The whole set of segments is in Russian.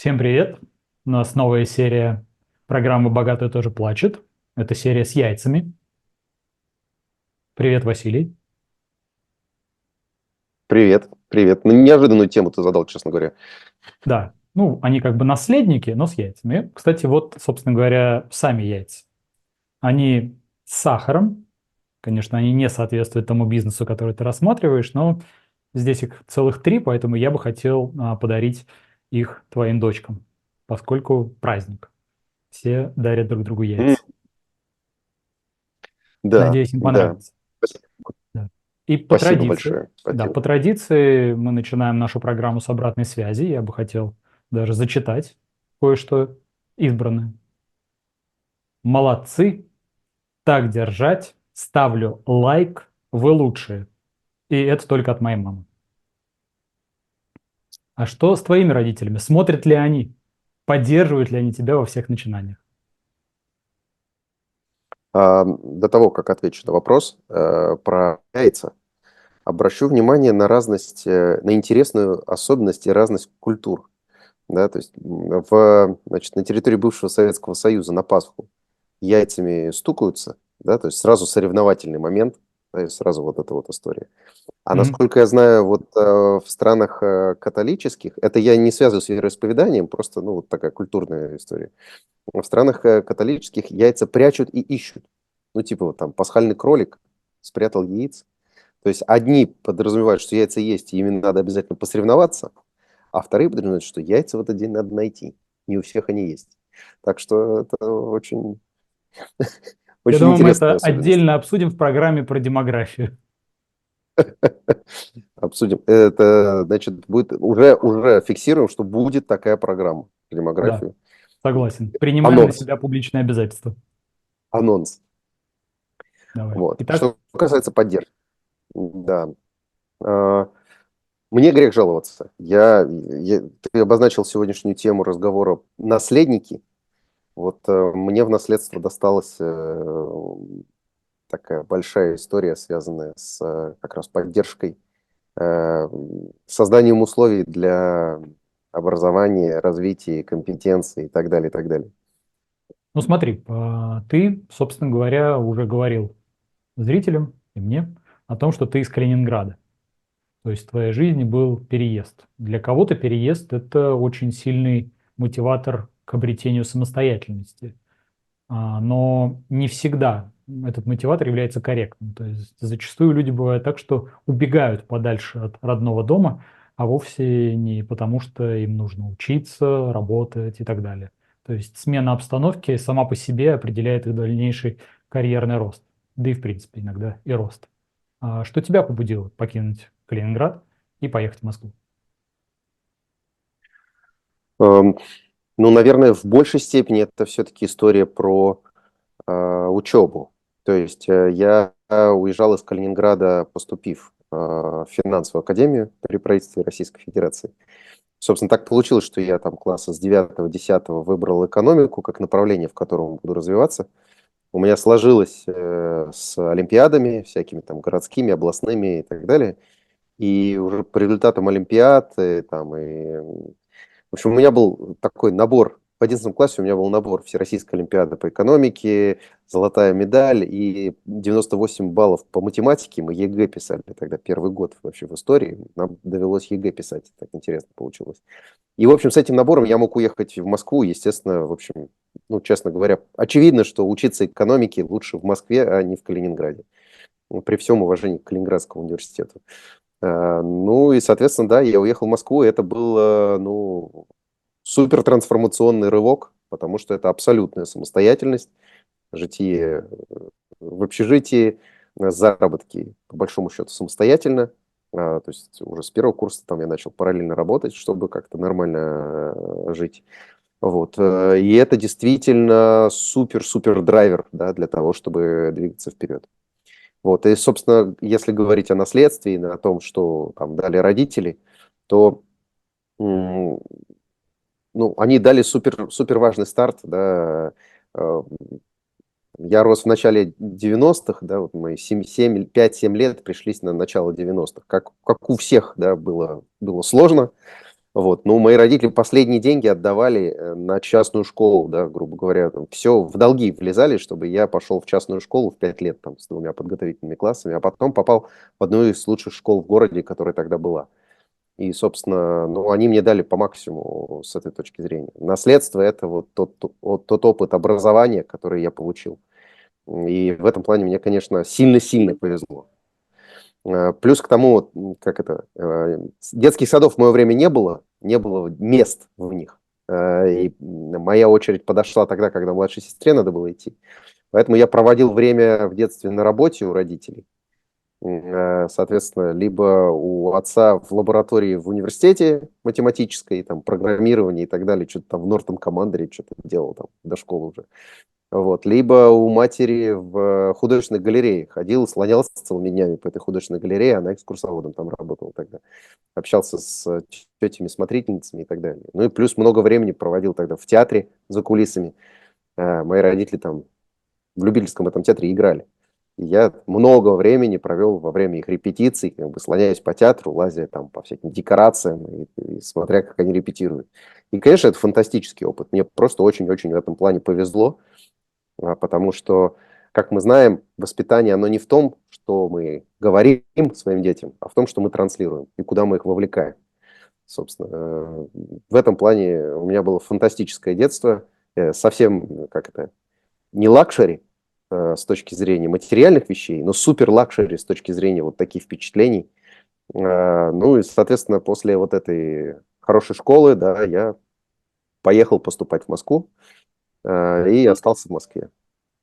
Всем привет! У нас новая серия программы «Богатый тоже плачет». Это серия с яйцами. Привет, Василий. Привет, привет. Ну, неожиданную тему ты задал, честно говоря. Да, ну, они как бы наследники, но с яйцами. Кстати, вот, собственно говоря, сами яйца. Они с сахаром. Конечно, они не соответствуют тому бизнесу, который ты рассматриваешь, но здесь их целых три, поэтому я бы хотел подарить их твоим дочкам, поскольку праздник. Все дарят друг другу М, яйца. Да, Надеюсь, им да. понравится. Да. И по Спасибо традиции, большое. да, Спасибо. по традиции мы начинаем нашу программу с обратной связи. Я бы хотел даже зачитать кое-что избранное. Молодцы, так держать, ставлю лайк, вы лучшие. И это только от моей мамы. А что с твоими родителями? Смотрят ли они? Поддерживают ли они тебя во всех начинаниях? До того, как отвечу на вопрос про яйца, обращу внимание на разность, на интересную особенность и разность культур. Да, то есть значит, на территории бывшего Советского Союза на Пасху яйцами стукаются, да, то есть сразу соревновательный момент, да, и сразу вот эта вот история. А Мгм. насколько я знаю, вот в странах католических, это я не связываю с вероисповеданием, просто, ну, вот такая культурная история. В странах католических яйца прячут и ищут. Ну, типа вот там пасхальный кролик спрятал яиц. То есть одни подразумевают, что яйца есть, и ими надо обязательно посоревноваться, а вторые подразумевают, что яйца в этот день надо найти. Не у всех они есть. Так что это очень, Я очень думаю, мы это интересная особенность. отдельно обсудим в программе про демографию. Обсудим. Это, значит, будет уже фиксируем, что будет такая программа по Да, демографии. согласен. Принимаем на Анонс. себя публичные обязательства. Анонс. Давай. Вот. Итак, Что касается поддержки. Да. А, Мне грех жаловаться. Ты обозначил сегодняшнюю тему разговора наследники. Вот мне в наследство досталась такая большая история, связанная с как раз поддержкой, э, созданием условий для образования, развития компетенций и так далее, и так далее. ну смотри, ты, собственно говоря, уже говорил зрителям и мне о том, что ты из Калининграда. То есть в твоей жизни был переезд. Для кого-то переезд – это очень сильный мотиватор к обретению самостоятельности. Но не всегда этот мотиватор является корректным. То есть зачастую люди бывают так, что убегают подальше от родного дома, а вовсе не потому, что им нужно учиться, работать и так далее. То есть смена обстановки сама по себе определяет их дальнейший карьерный рост, да и в принципе иногда и рост. Что тебя побудило покинуть Калининград и поехать в Москву? Эм, Ну, наверное, в большей степени это все-таки история про учебу. То есть я уезжал из Калининграда, поступив в финансовую академию при правительстве Российской Федерации. Собственно, так получилось, что я там класса с 9-10 выбрал экономику как направление, в котором буду развиваться. У меня сложилось с олимпиадами, всякими там городскими, областными и так далее. И уже по результатам олимпиад, в общем, у меня был такой набор. В 11 классе у меня был набор Всероссийской олимпиады по экономике, золотая медаль и 98 баллов по математике. Мы ЕГЭ писали тогда, первый год вообще в истории. Нам довелось ЕГЭ писать, так интересно получилось. И, в общем, с этим набором я мог уехать в Москву. Естественно, в общем, ну, честно говоря, очевидно, что учиться экономике лучше в Москве, а не в Калининграде. Ну, при всем уважении к Калининградскому университету. Ну и, соответственно, да, я уехал в Москву, и это был, ну, супер трансформационный рывок, потому что это абсолютная самостоятельность, житие в общежитии, заработки, по большому счету, самостоятельно. То есть уже с первого курса там я начал параллельно работать, чтобы как-то нормально жить. Вот. И это действительно супер-супер драйвер, да, для того, чтобы двигаться вперед. Вот. И, собственно, если говорить о наследстве и о том, что там дали родители, то м, ну, они дали супер, супер важный старт, да. Э, Я рос в начале 90-х, да, вот мои 5-7 лет пришлись на начало 90-х. Как у всех, да, было сложно, Вот. Ну, мои родители последние деньги отдавали на частную школу, да, грубо говоря, там, все в долги влезали, чтобы я пошел в частную школу в 5 лет там, с двумя подготовительными классами, а потом попал в одну из лучших школ в городе, которая тогда была. И, собственно, ну, они мне дали по максимуму с этой точки зрения. Наследство – это вот тот опыт образования, который я получил. И в этом плане мне, конечно, сильно-сильно повезло. Плюс к тому, как это, детских садов в мое время не было мест в них. И моя очередь подошла тогда, когда младшей сестре надо было идти. Поэтому я проводил время в детстве на работе у родителей. Соответственно, либо у отца в лаборатории в университете математической, там, программирование и так далее, что-то там в Нортон Командере что-то делал там до школы уже. Вот. Либо у матери в художественной галерее ходил, слонялся целыми днями по этой художественной галерее, она экскурсоводом там работала тогда. Общался с тетями, смотрительницами и так далее. Ну и плюс много времени проводил тогда в театре за кулисами. Мои родители там в Любительском этом театре играли. И я много времени провел во время их репетиций, как бы слоняясь по театру, лазя там по всяким декорациям и смотря, как они репетируют. И, конечно, это фантастический опыт. Мне просто очень-очень в этом плане повезло. Потому что, как мы знаем, воспитание, оно не в том, что мы говорим своим детям, а в том, что мы транслируем и куда мы их вовлекаем. Собственно, в этом плане у меня было фантастическое детство, совсем, как это, не лакшери с точки зрения материальных вещей, но супер лакшери с точки зрения вот таких впечатлений. Ну и, соответственно, после вот этой хорошей школы, да, я поехал поступать в Москву и остался в Москве.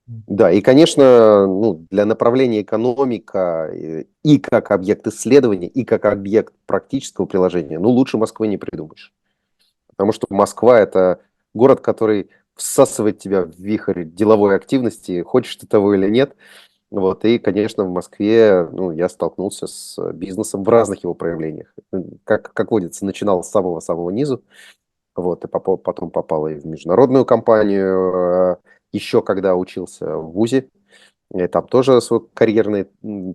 Да, и, конечно, ну, для направления экономика и как объект исследования, и как объект практического приложения, ну, лучше Москвы не придумаешь. Потому что Москва – это город, который всасывает тебя в вихрь деловой активности, хочешь ты того или нет. Вот, и, конечно, в Москве, ну, я столкнулся с бизнесом в разных его проявлениях. Как водится, начинал с самого-самого низу, вот, и потом попал и в международную компанию, еще когда учился в ВУЗе. И там тоже свой карьерный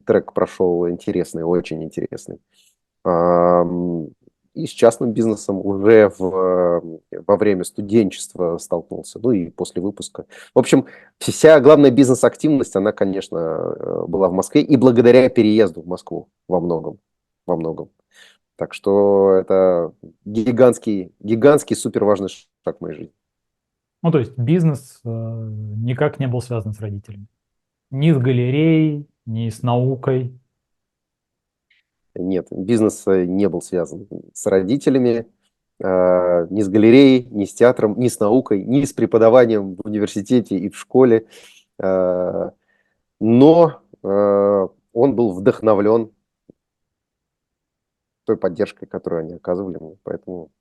трек прошел интересный, очень интересный. Ам, И с частным бизнесом уже во время студенчества столкнулся, ну и после выпуска. В общем, вся главная бизнес-активность, она, конечно, была в Москве и благодаря переезду в Москву во многом, во многом. Так что это гигантский супер важный шаг в моей жизни. Ну, то есть бизнес никак не был связан с родителями. Ни с галереей, ни с наукой. Нет, бизнес не был связан с родителями, ни с галереей, ни с театром, ни с наукой, ни с преподаванием в университете и в школе. А, Но он был вдохновлен той поддержкой, которую они оказывали мне, поэтому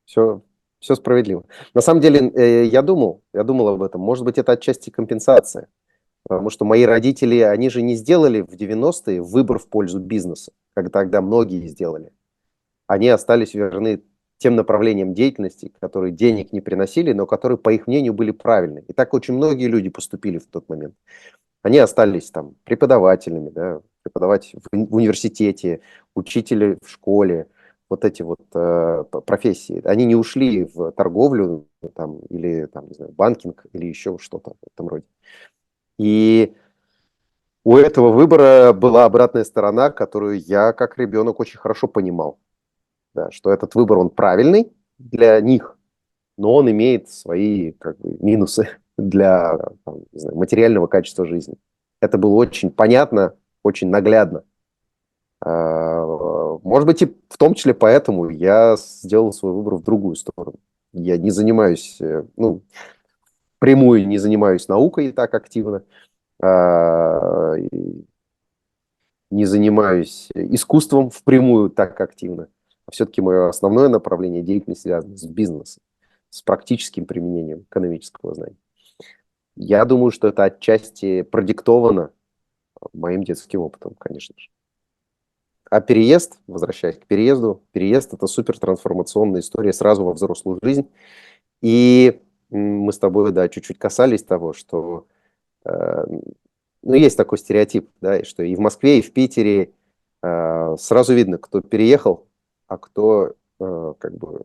все, все справедливо. На самом деле, я думал об этом. Может быть, это отчасти компенсация, потому что мои родители, они же не сделали в 90-е выбор в пользу бизнеса, как тогда многие сделали. Они остались верны тем направлениям деятельности, которые денег не приносили, но которые, по их мнению, были правильны. И так очень многие люди поступили в тот момент. Они остались там преподавателями, да, преподавать в университете, учители в школе, вот эти вот профессии. Они не ушли в торговлю там, или там, не знаю, банкинг или еще что-то в этом роде. И у этого выбора была обратная сторона, которую я как ребенок очень хорошо понимал. Да, что этот выбор, он правильный для них, но он имеет свои как бы, минусы для там, не знаю, материального качества жизни. Это было очень понятно, очень наглядно. Может быть, и в том числе поэтому я сделал свой выбор в другую сторону. Я не занимаюсь, ну, прямую не занимаюсь наукой так активно, и не занимаюсь искусством впрямую так активно. А все-таки мое основное направление деятельности связано с бизнесом, с практическим применением экономического знания. Я думаю, что это отчасти продиктовано моим детским опытом, конечно же. А переезд, возвращаясь к переезду, переезд – это супер трансформационная история сразу во взрослую жизнь. И мы с тобой, да, чуть-чуть касались того, что э, ну, есть такой стереотип, да, что и в Москве, и в Питере сразу видно, кто переехал, а кто как бы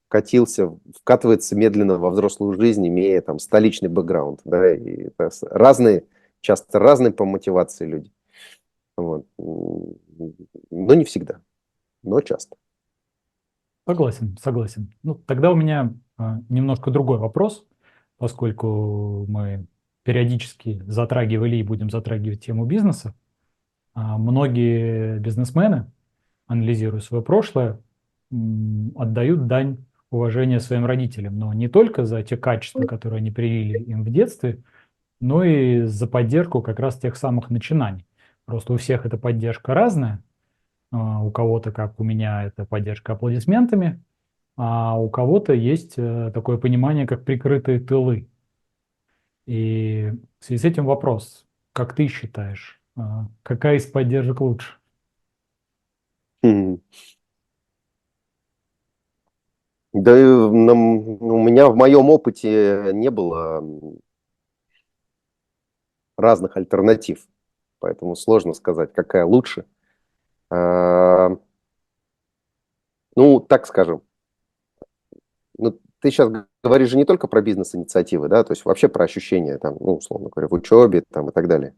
вкатывается медленно во взрослую жизнь, имея там столичный бэкграунд, да, и это разные, часто разные по мотивации люди. Вот. Но не всегда, но часто. Согласен, согласен. Ну, тогда у меня немножко другой вопрос, поскольку мы периодически затрагивали и будем затрагивать тему бизнеса. Многие бизнесмены, анализируя свое прошлое, отдают дань уважения своим родителям, но не только за те качества, которые они привили им в детстве, но и за поддержку как раз тех самых начинаний. Просто у всех эта поддержка разная. У кого-то, как у меня, это поддержка аплодисментами, а у кого-то есть такое понимание, как прикрытые тылы. И в связи с этим вопрос, как ты считаешь, какая из поддержек лучше? Хм. Да, у меня в моем опыте не было разных альтернатив, поэтому сложно сказать, какая лучше. А, Ну, так скажем, ну, ты сейчас говоришь же не только про бизнес-инициативы, да, то есть вообще про ощущения, там, ну, условно говоря, в учебе там, и так далее.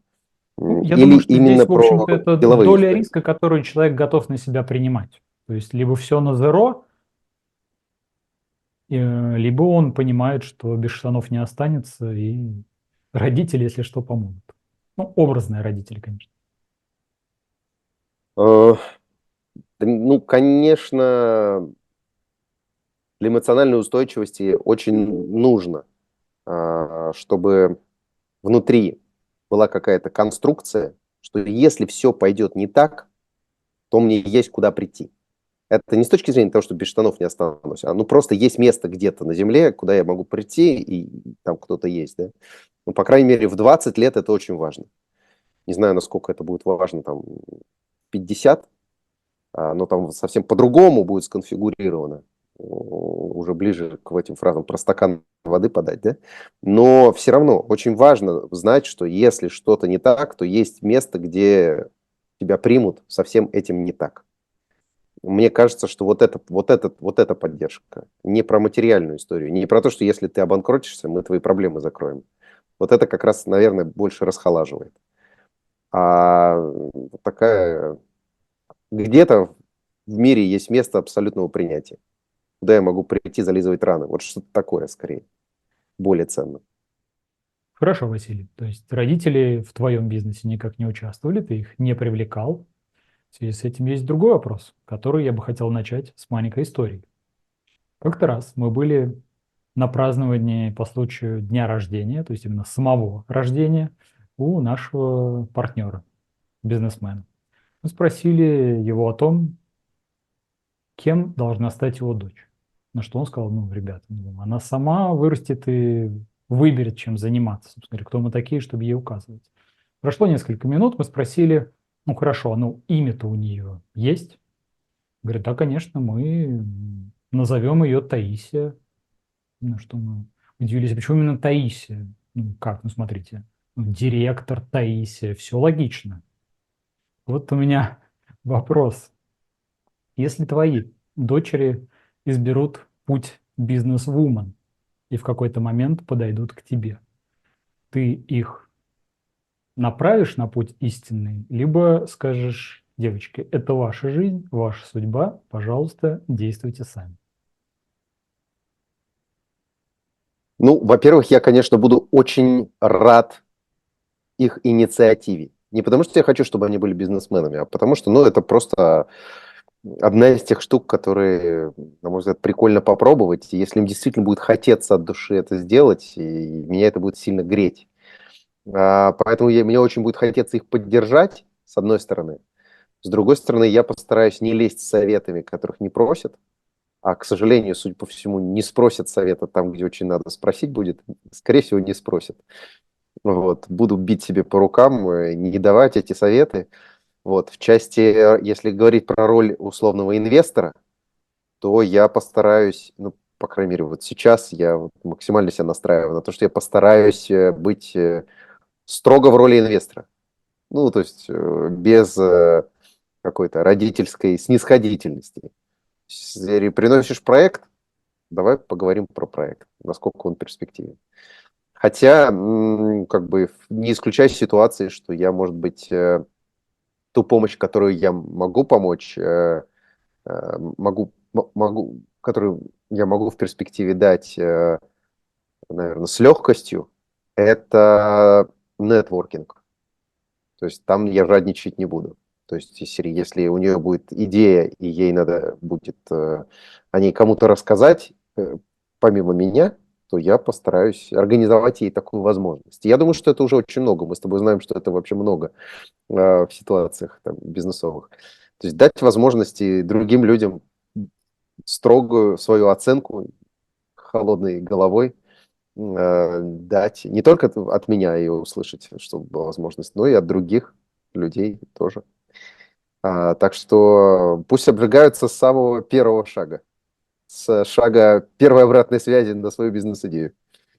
Ну, я Или думаю, что именно здесь, в про общем-то, это деловые доля истории. риска, которую человек готов на себя принимать. То есть либо все на зеро, либо он понимает, что без штанов не останется, и родители, если что, помогут. Ну, образные родители, конечно. Э, Ну, конечно, для эмоциональной устойчивости очень нужно, чтобы внутри была какая-то конструкция, что если все пойдет не так, то мне есть куда прийти. Это не с точки зрения того, что без штанов не останусь, а ну просто есть место где-то на земле, куда я могу прийти, и там кто-то есть, да. Ну, по крайней мере, в 20 лет это очень важно. Не знаю, насколько это будет важно там в 50, но там совсем по-другому будет сконфигурировано. Уже ближе к этим фразам про стакан воды подать, да? Но все равно очень важно знать, что если что-то не так, то есть место, где тебя примут со всем этим не так. Мне кажется, что вот эта поддержка. Не про материальную историю, не про то, что если ты обанкротишься, мы твои проблемы закроем. Вот это как раз, наверное, больше расхолаживает. Вот такая... Где-то в мире есть место абсолютного принятия, куда я могу прийти зализывать раны. Вот что-то такое, скорее, более ценно. Хорошо, Василий. То есть родители в твоем бизнесе никак не участвовали, ты их не привлекал. В связи с этим есть другой вопрос, который я бы хотел начать с маленькой истории. Как-то раз мы были на праздновании по случаю дня рождения, то есть именно самого рождения, у нашего партнера, бизнесмена. Мы спросили его о том, кем должна стать его дочь. На что он сказал, ну, ребята, она сама вырастет и выберет, чем заниматься. Собственно говоря, кто мы такие, чтобы ей указывать. Прошло несколько минут, мы спросили, ну, хорошо, ну, имя-то у нее есть? Говорит, да, конечно, мы назовем ее Таисия. На что мы удивились, а почему именно Таисия? Ну, как, ну, смотрите, директор Таисия, все логично. Вот у меня вопрос. Если твои дочери изберут путь бизнес-вумен и в какой-то момент подойдут к тебе, ты их направишь на путь истинный, либо скажешь, девочки, это ваша жизнь, ваша судьба, пожалуйста, действуйте сами. Ну, во-первых, я, конечно, буду очень рад их инициативе. Не потому, что я хочу, чтобы они были бизнесменами, а потому что, ну, это просто одна из тех штук, которые, на мой взгляд, прикольно попробовать. И если им действительно будет хотеться от души это сделать, и меня это будет сильно греть. Поэтому мне очень будет хотеться их поддержать, с одной стороны. С другой стороны, я постараюсь не лезть с советами, которых не просят. А, к сожалению, судя по всему, не спросят совета там, где очень надо спросить будет. Скорее всего, не спросят. Вот. Буду бить себе по рукам, не давать эти советы. Вот. В части, если говорить про роль условного инвестора, то я постараюсь, ну, по крайней мере, вот сейчас я вот максимально себя настраиваю на то, что я постараюсь быть строго в роли инвестора. Ну, то есть без какой-то родительской снисходительности. Серии приносишь проект, давай поговорим про проект, насколько он перспективен. Хотя, как бы не исключаю ситуации, что я, может быть, ту помощь, которую я могу помочь, которую я могу в перспективе дать, наверное, с легкостью, это нетворкинг. То есть там я жадничать не буду. То есть из серии, если у нее будет идея, и ей надо будет о ней кому-то рассказать, помимо меня, то я постараюсь организовать ей такую возможность. Я думаю, что это уже очень много. Мы с тобой знаем, что это вообще много в ситуациях там, бизнесовых. То есть дать возможности другим людям строгую свою оценку холодной головой, дать не только от меня ее услышать, чтобы была возможность, но и от других людей тоже. Так что пусть обжигаются с самого первого шага, с шага первой обратной связи на свою бизнес-идею.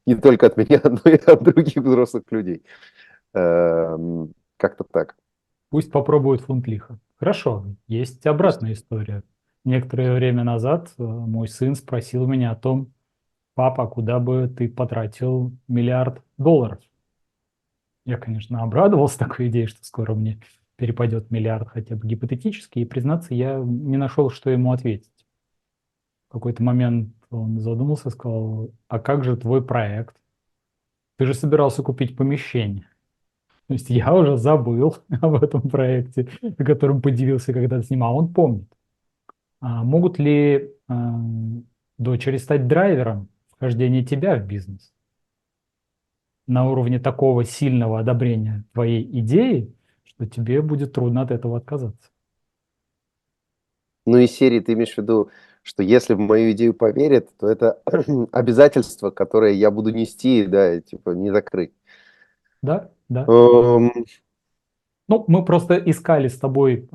Не только от меня, но и от других взрослых людей. Как-то так. Пусть попробуют фунт лиха. Хорошо, есть Пусть. обратная история. Некоторое время назад мой сын спросил меня о том, папа, а куда бы ты потратил миллиард долларов? Я, конечно, обрадовался такой идее, что скоро мне перепадет миллиард хотя бы гипотетически, и, признаться, я не нашел, что ему ответить. В какой-то момент он задумался, сказал, а как же твой проект? Ты же собирался купить помещение. То есть я уже забыл об этом проекте, о котором подивился, когда снимал. Он помнит. Могут ли дочери стать драйвером вхождения тебя в бизнес? На уровне такого сильного одобрения твоей идеи, что тебе будет трудно от этого отказаться. Ну, из серии ты имеешь в виду, что если в мою идею поверят, то это обязательство, которое я буду нести, да, типа не закрыть. Да, да. Эм, Ну, мы просто искали с тобой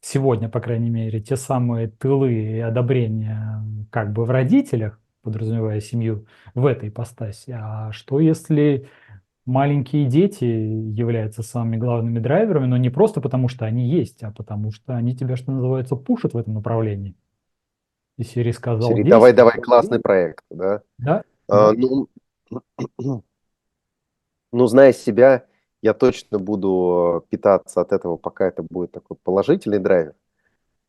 сегодня, по крайней мере, те самые тылы и одобрения как бы в родителях, подразумевая семью в этой ипостаси. А что если маленькие дети являются самыми главными драйверами, но не просто потому, что они есть, а потому что они тебя, что называется, пушат в этом направлении. И Сири сказал Серии, давай, 10, давай, классный проект, да. да, А, да. ну, ну, зная себя, я точно буду питаться от этого, пока это будет такой положительный драйвер.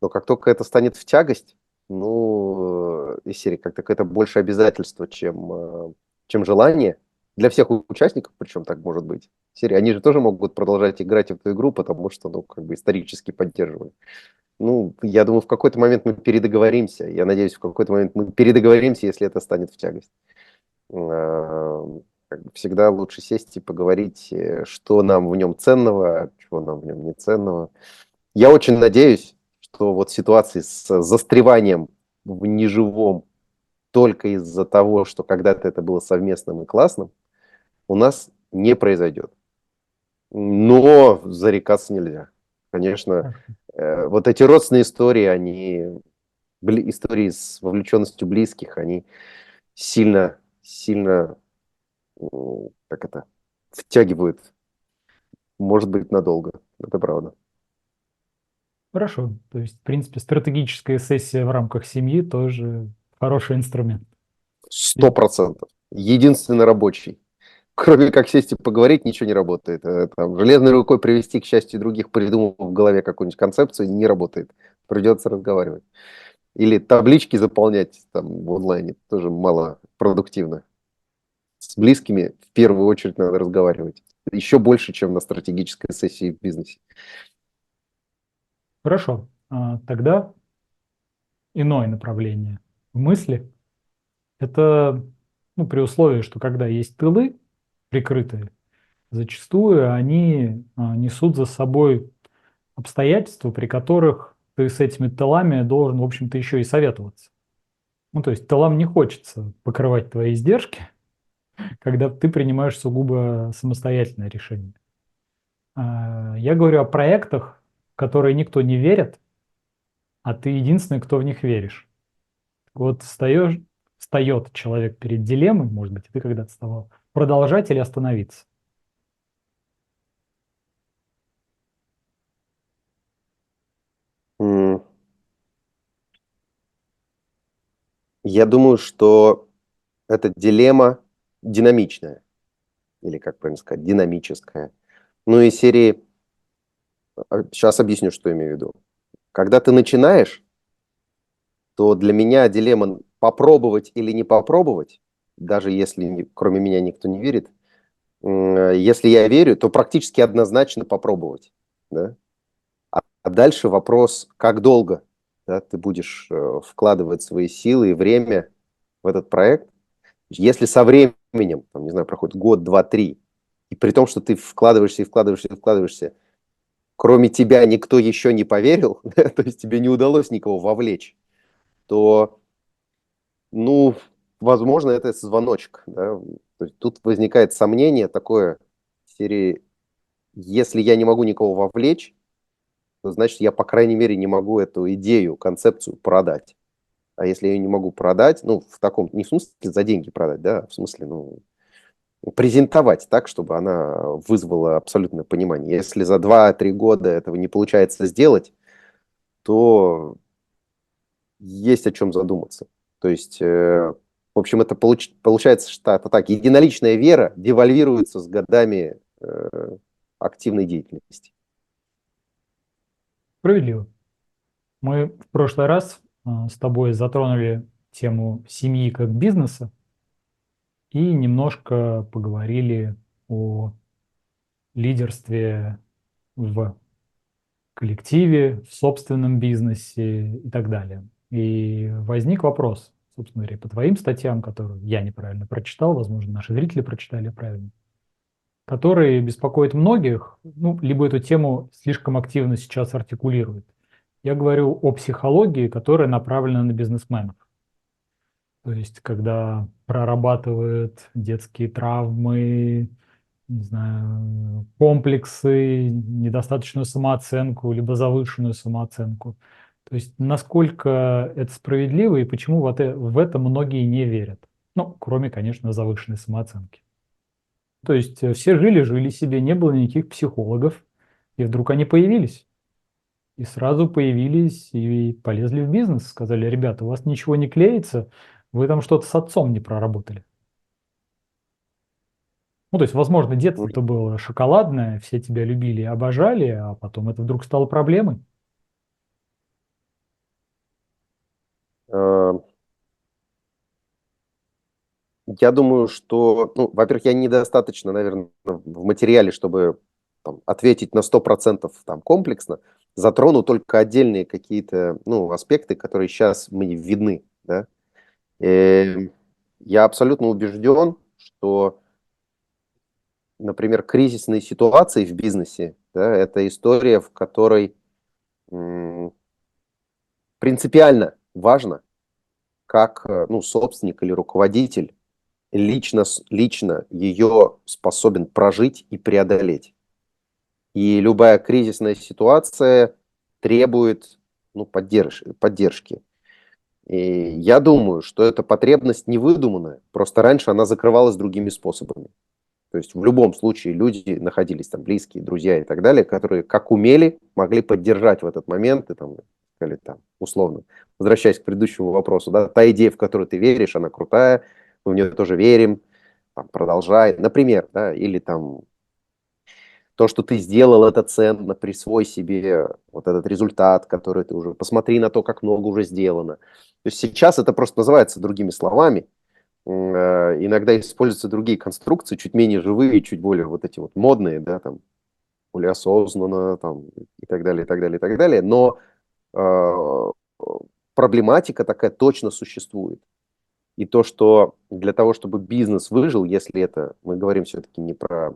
Но как только это станет в тягость, ну, из серии как так это больше обязательство, чем желание. Для всех участников, причем так может быть. Серии, они же тоже могут продолжать играть в эту игру, потому что, ну, как бы исторически поддерживают. Ну, я думаю, в какой-то момент мы передоговоримся. Я надеюсь, в какой-то момент мы передоговоримся, если это станет в тягость. А, как бы всегда лучше сесть и поговорить, что нам в нем ценного, чего нам в нем не ценного. Я очень надеюсь, что вот ситуации с застреванием в неживом только из-за того, что когда-то это было совместным и классным, у нас не произойдет. Но зарекаться нельзя. Конечно, вот эти родственные истории, истории с вовлеченностью близких, они сильно, сильно, как это, втягивают, может быть, надолго. Это правда. Хорошо. То есть, в принципе, стратегическая сессия в рамках семьи тоже хороший инструмент. 100%. Единственный рабочий. Кроме как сесть и поговорить, ничего не работает. Там, железной рукой привести к счастью других, придумав в голове какую-нибудь концепцию, не работает. Придется разговаривать. Или таблички заполнять там в онлайне, тоже мало продуктивно. С близкими в первую очередь надо разговаривать. Еще больше, чем на стратегической сессии в бизнесе. Хорошо. Тогда иное направление в мысли. Это ну, при условии, что когда есть тылы прикрытые, зачастую они несут за собой обстоятельства, при которых ты с этими тылами должен, в общем-то, еще и советоваться. Ну, то есть тылам не хочется покрывать твои издержки, когда ты принимаешь сугубо самостоятельное решение. Я говорю о проектах, в которые никто не верит, а ты единственный, кто в них веришь. Вот встает человек перед дилеммой, может быть, и ты когда-то вставал, продолжать или остановиться. М, Я думаю, что эта дилемма динамичная, или, как правильно сказать, динамическая. Ну и серии, сейчас объясню, что имею в виду. Когда ты начинаешь, то для меня дилемма попробовать или не попробовать, даже если кроме меня никто не верит. Если я верю, то практически однозначно попробовать. Да? А дальше вопрос, как долго, да, ты будешь вкладывать свои силы и время в этот проект. Если со временем, там, не знаю, проходит год, два, три, и при том, что ты вкладываешься и вкладываешься и вкладываешься, кроме тебя никто еще не поверил, да, то есть тебе не удалось никого вовлечь, то, ну, возможно, это звоночек. Да? То есть тут возникает сомнение такое серии, если я не могу никого вовлечь, то значит, я, по крайней мере, не могу эту идею, концепцию продать. А если я ее не могу продать, ну, в таком, не в смысле за деньги продать, да, а в смысле, ну, презентовать так, чтобы она вызвала абсолютное понимание. Если за 2-3 года этого не получается сделать, то есть о чем задуматься. То есть, в общем, это получается, что это так, единоличная вера девальвируется с годами активной деятельности. Справедливо. Мы в прошлый раз с тобой затронули тему семьи как бизнеса и немножко поговорили о лидерстве в коллективе, в собственном бизнесе и так далее. И возник вопрос, собственно говоря, по твоим статьям, которые я неправильно прочитал, возможно, наши зрители прочитали правильно, которые беспокоят многих, ну, либо эту тему слишком активно сейчас артикулируют. Я говорю о психологии, которая направлена на бизнесменов. То есть, когда прорабатывают детские травмы, не знаю, комплексы, недостаточную самооценку, либо завышенную самооценку. То есть, насколько это справедливо и почему в это многие не верят. Ну, кроме, конечно, завышенной самооценки. То есть все жили себе, не было никаких психологов, и вдруг они появились. И сразу появились и полезли в бизнес. Сказали, ребята, у вас ничего не клеится, вы там что-то с отцом не проработали. Ну, то есть, возможно, детство-то было шоколадное, все тебя любили и обожали, а потом это вдруг стало проблемой. Э, Я думаю, что, ну, во-первых, я недостаточно, наверное, в материале, чтобы там, ответить на 100% там, комплексно. Затрону только отдельные какие-то, ну, аспекты, которые сейчас мне видны. Да? Э, Я абсолютно убежден, что, например, кризисные ситуации в бизнесе, да, это история, в которой принципиально важно, как ну, собственник или руководитель лично ее способен прожить и преодолеть. И любая кризисная ситуация требует ну, поддержки. И я думаю, что эта потребность не выдуманная, просто раньше она закрывалась другими способами. То есть в любом случае люди находились там близкие, друзья и так далее, которые как умели, могли поддержать в этот момент, и там, или там, условно, возвращаясь к предыдущему вопросу, да, та идея, в которую ты веришь, она крутая, мы в нее тоже верим, там, продолжай, например, да, или там то, что ты сделал, это ценно, присвой себе вот этот результат, который ты уже, посмотри на то, как много уже сделано. То есть сейчас это просто называется другими словами, иногда используются другие конструкции, чуть менее живые, чуть более вот эти вот модные, да, там, более осознанно, там, и так далее, и так далее, и так далее. Но э, проблематика такая точно существует. И то, что для того, чтобы бизнес выжил, если это, мы говорим все-таки не про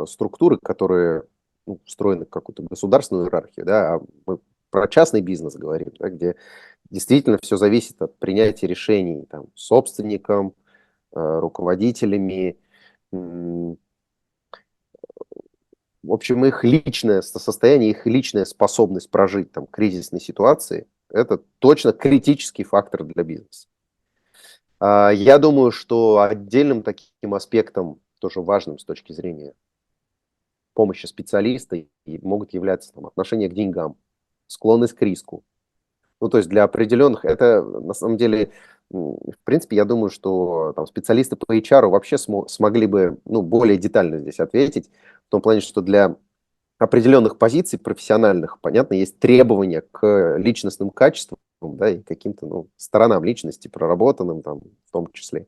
структуры, которые ну, встроены в какую-то государственную иерархию, да, а мы про частный бизнес говорим, да, где действительно все зависит от принятия решений там, собственником, руководителями. В общем, их личное состояние, их личная способность прожить там кризисные ситуации – это точно критический фактор для бизнеса. Я думаю, что отдельным таким аспектом, тоже важным с точки зрения помощи специалиста, и могут являться там, отношение к деньгам, склонность к риску. Ну, то есть для определенных, это на самом деле, в принципе, я думаю, что там специалисты по HR вообще смогли бы, ну, более детально здесь ответить, в том плане, что для определенных позиций профессиональных, понятно, есть требования к личностным качествам, да, и каким-то, ну, сторонам личности, проработанным там в том числе.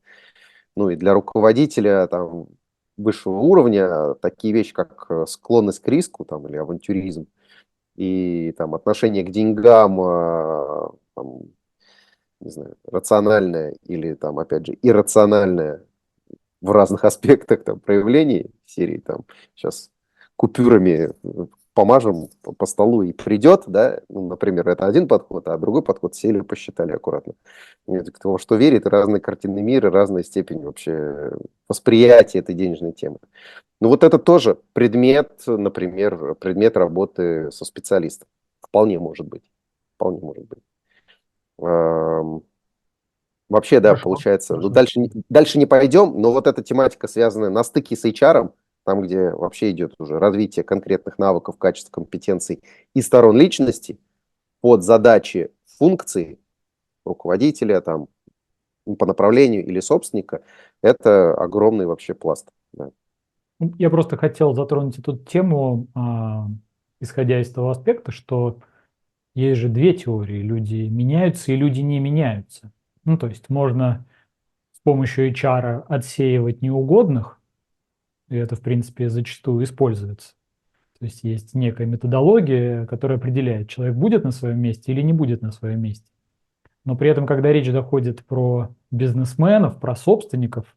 Ну, и для руководителя там высшего уровня такие вещи, как склонность к риску там, или авантюризм, и там отношение к деньгам, там, не знаю, рациональное или там, опять же, иррациональное в разных аспектах там, проявлений серии, там, сейчас купюрами помажем по столу и придет, да, ну, например, это один подход, а другой подход сели, посчитали аккуратно. Кто во что верит, и разные картины мира, разная степень вообще восприятия этой денежной темы. Ну, вот это тоже предмет, например, предмет работы со специалистом. Вполне может быть. Вполне может быть. Вообще, да, Хорошо, получается. Ну, хорошо. дальше не пойдем, но вот эта тематика, связанная на стыке с HR, там, где вообще идет уже развитие конкретных навыков, качеств, компетенций и сторон личности под задачи функции руководителя, там, по направлению или собственника, это огромный вообще пласт. Да. Ну, я просто хотел затронуть эту тему, исходя из того аспекта, что есть же две теории: люди меняются и люди не меняются. Ну, то есть можно с помощью HR отсеивать неугодных, и это, в принципе, зачастую используется. То есть есть некая методология, которая определяет, человек будет на своем месте или не будет на своем месте. Но при этом, когда речь доходит про бизнесменов, про собственников,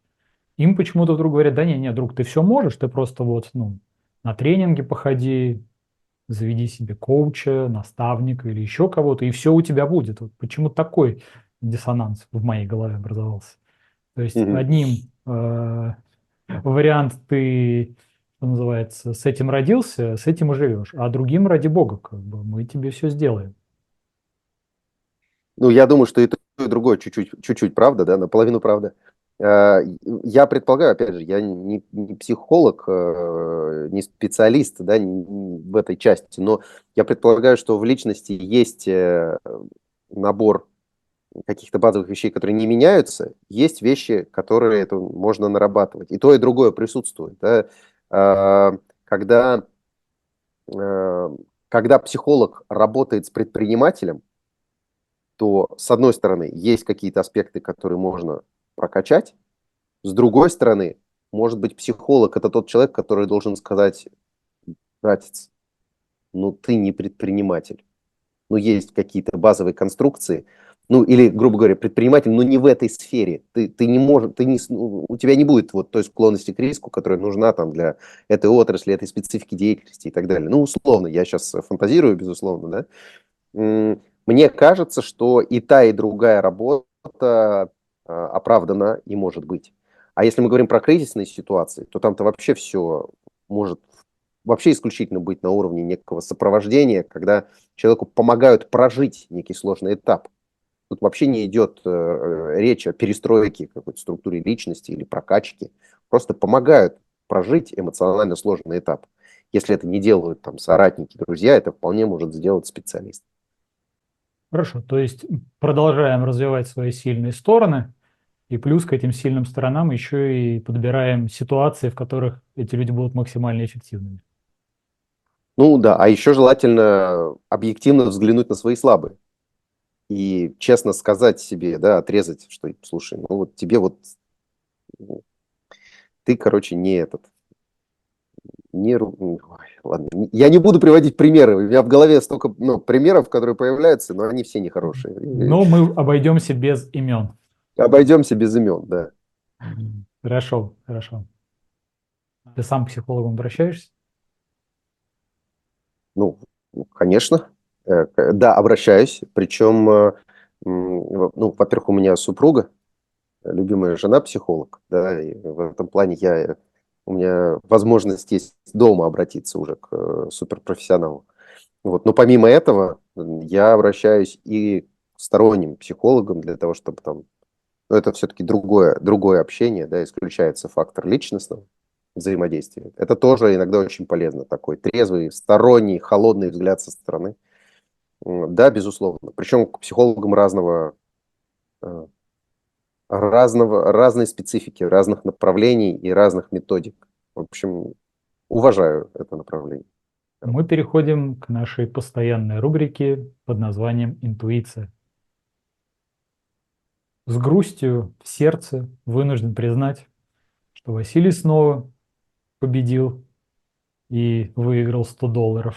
им почему-то вдруг говорят: да не, не, друг, ты все можешь, ты просто вот, ну, на тренинги походи, заведи себе коуча, наставника или еще кого-то, и все у тебя будет. Вот почему такой диссонанс в моей голове образовался. То есть Мгм. одним вариант ты, что называется, с этим родился, с этим и живешь, а другим, ради бога, как бы мы тебе все сделаем. Ну, я думаю, что и то, и другое чуть-чуть правда, да, наполовину правда. Я предполагаю, опять же, я не психолог, не специалист, да, в этой части, но я предполагаю, что в личности есть набор каких-то базовых вещей, которые не меняются, есть вещи, которые это можно нарабатывать. И то, и другое присутствует. Да. Когда, э, когда психолог работает с предпринимателем, то, с одной стороны, есть какие-то аспекты, которые можно прокачать, с другой стороны, может быть, психолог – это тот человек, который должен сказать: братец, ну ты не предприниматель. Ну, есть какие-то базовые конструкции, ну, или, грубо говоря, предприниматель, но не в этой сфере. Ты не можешь, ну, у тебя не будет вот той склонности к риску, которая нужна там для этой отрасли, этой специфики деятельности и так далее. Ну, условно, я сейчас фантазирую, безусловно, да. Мне кажется, что и та, и другая работа оправдана и может быть. А если мы говорим про кризисные ситуации, то там-то вообще все может вообще исключительно быть на уровне некого сопровождения, когда человеку помогают прожить некий сложный этап. Тут вообще не идет речь о перестройке какой-то структуре личности или прокачке. Просто помогают прожить эмоционально сложный этап. Если это не делают там соратники, друзья, это вполне может сделать специалист. Хорошо, то есть продолжаем развивать свои сильные стороны, и плюс к этим сильным сторонам еще и подбираем ситуации, в которых эти люди будут максимально эффективными. Ну да, а еще желательно объективно взглянуть на свои слабые и честно сказать себе, да, отрезать, что, слушай, ну вот тебе вот, ну, ты, короче, не этот, ой, ладно, я не буду приводить примеры, у меня в голове столько, ну, примеров, которые появляются, но они все нехорошие. Но мы обойдемся без имен. Обойдемся без имен, да. Хорошо, хорошо. Ты сам к психологу обращаешься? Ну, конечно, да, обращаюсь, причем, ну, во-первых, у меня супруга, любимая жена психолог, да, и в этом плане у меня возможность есть дома обратиться уже к суперпрофессионалу. Вот. Но помимо этого я обращаюсь и к сторонним психологам для того, чтобы там, ну, это все-таки другое общение, да, исключается фактор личностного взаимодействия. Это тоже иногда очень полезно, такой трезвый, сторонний, холодный взгляд со стороны. Да, безусловно. Причем к психологам э, разной специфики, разных направлений и разных методик. В общем, уважаю это направление. Мы переходим к нашей постоянной рубрике под названием «Интуиция». С грустью в сердце вынужден признать, что Василий снова победил и выиграл $100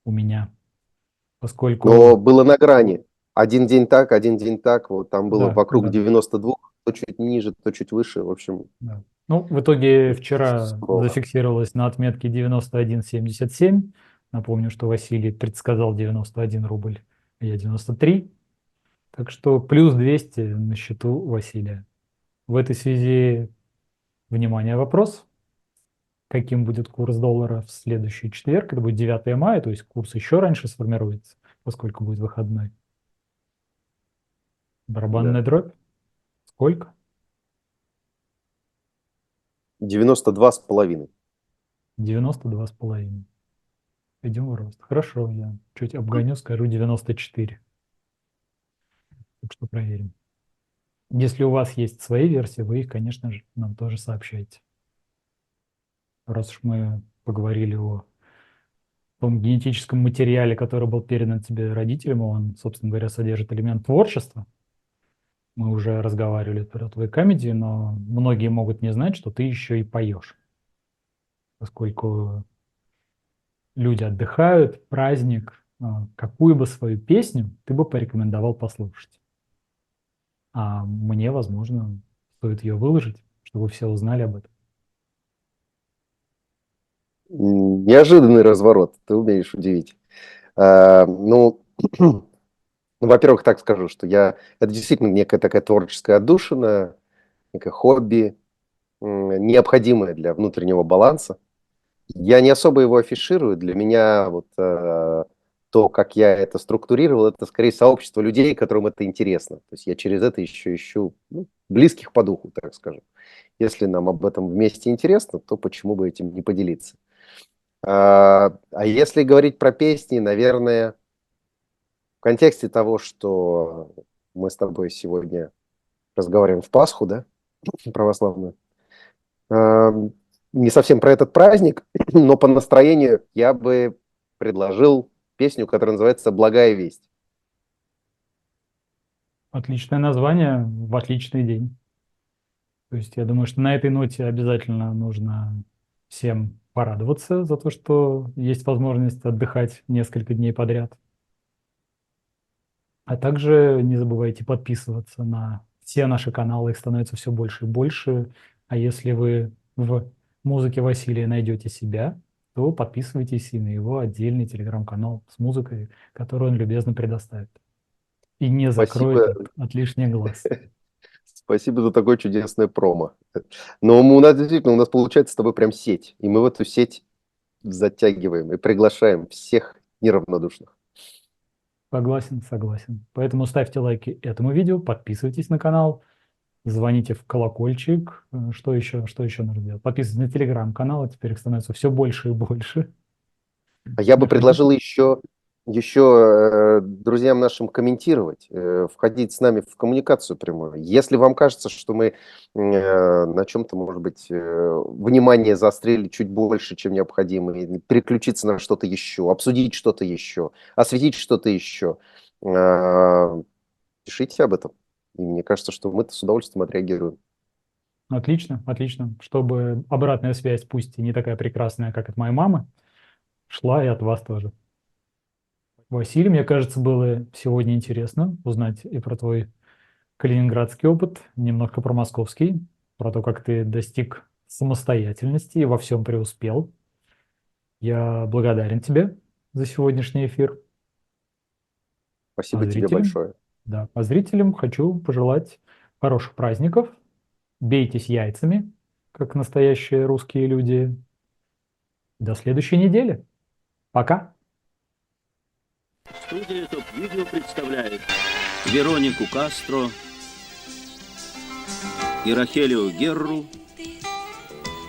у меня, Но поскольку, было на грани. Один день так, один день так. Вот там было да, вокруг да, 92, то чуть ниже, то чуть выше. В общем, да. Ну, в итоге вчера сурово. зафиксировалось на отметке 91,77. Напомню, что Василий предсказал 91 рубль, а я 93. Так что плюс 200 на счету Василия. В этой связи, внимание, вопрос. Каким будет курс доллара в следующий четверг? Это будет 9 мая, то есть курс еще раньше сформируется, поскольку будет выходной. Да. Барабанная дробь? Сколько? 92,5. 92,5. Идем в рост. Хорошо, я чуть обгоню, скажу 94. Так что проверим. Если у вас есть свои версии, вы их, конечно же, нам тоже сообщайте. Раз уж мы поговорили о том генетическом материале, который был передан тебе родителям, он, собственно говоря, содержит элемент творчества. Мы уже разговаривали про твои комедии, но многие могут не знать, что ты еще и поешь. Поскольку люди отдыхают, праздник, какую бы свою песню ты бы порекомендовал послушать? А мне, возможно, стоит ее выложить, чтобы все узнали об этом. Неожиданный разворот. Ты умеешь удивить. Ну, во-первых, так скажу, что это действительно некая такая творческая отдушина, некое хобби, необходимое для внутреннего баланса. Я не особо его афиширую. Для меня вот то, как я это структурировал, это скорее сообщество людей, которым это интересно. То есть я через это еще ищу близких по духу, так скажем. Если нам об этом вместе интересно, то почему бы этим не поделиться? А если говорить про песни, наверное, в контексте того, что мы с тобой сегодня разговариваем в Пасху, да, православную, Ам, не совсем про этот праздник, но по настроению я бы предложил песню, которая называется «Благая весть». Отличное название в отличный день. То есть я думаю, что на этой ноте обязательно нужно всем порадоваться за то, что есть возможность отдыхать несколько дней подряд. А также не забывайте подписываться на все наши каналы, их становится все больше и больше. А если вы в музыке Василия найдете себя, то подписывайтесь и на его отдельный телеграм-канал с музыкой, которую он любезно предоставит. И не закроет Спасибо, от лишних глаз. спасибо за такое чудесное промо. Но у нас действительно, у нас получается с тобой прям сеть, и мы в эту сеть затягиваем и приглашаем всех неравнодушных. Согласен, согласен. Поэтому ставьте лайки этому видео, подписывайтесь на канал, звоните в колокольчик. Что еще нужно делать? Подписывайтесь на телеграм-канал, теперь их становится все больше и больше. А я бы Находите. предложил еще друзьям нашим комментировать, входить с нами в коммуникацию прямую. Если вам кажется, что мы на чем-то, может быть, внимание заострили чуть больше, чем необходимо, или переключиться на что-то еще, обсудить что-то еще, осветить что-то еще, пишите об этом. И мне кажется, что мы-то с удовольствием отреагируем. Отлично, отлично. Чтобы обратная связь, пусть и не такая прекрасная, как от моей мамы, шла и от вас тоже. Василий, мне кажется, было сегодня интересно узнать и про твой калининградский опыт, немножко про московский, про то, как ты достиг самостоятельности и во всем преуспел. Я благодарен тебе за сегодняшний эфир. А Спасибо тебе зрителям, большое. да, а зрителям хочу пожелать хороших праздников. Бейтесь яйцами, как настоящие русские люди. До следующей недели. Пока. Студия ТОП-Видео представляет Веронику Кастро и Рахелио Герру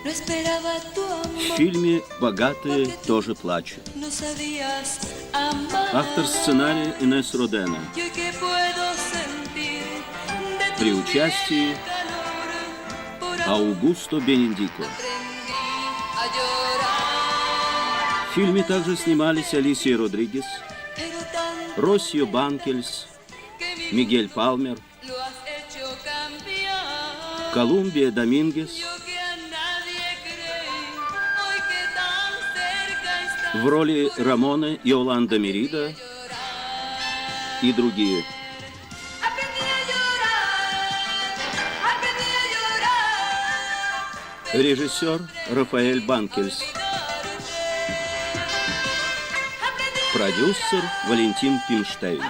в фильме «Богатые тоже плачут». Автор сценария Инесс Родена. При участии Аугусто Бенедико. В фильме также снимались Алисия Родригес, Россио Банкельс, Мигель Палмер, Колумбия Домингес, в роли Рамоны Йоланда Мерида и другие. Режиссер Рафаэль Банкельс. Продюсер Валентин Пимштейн.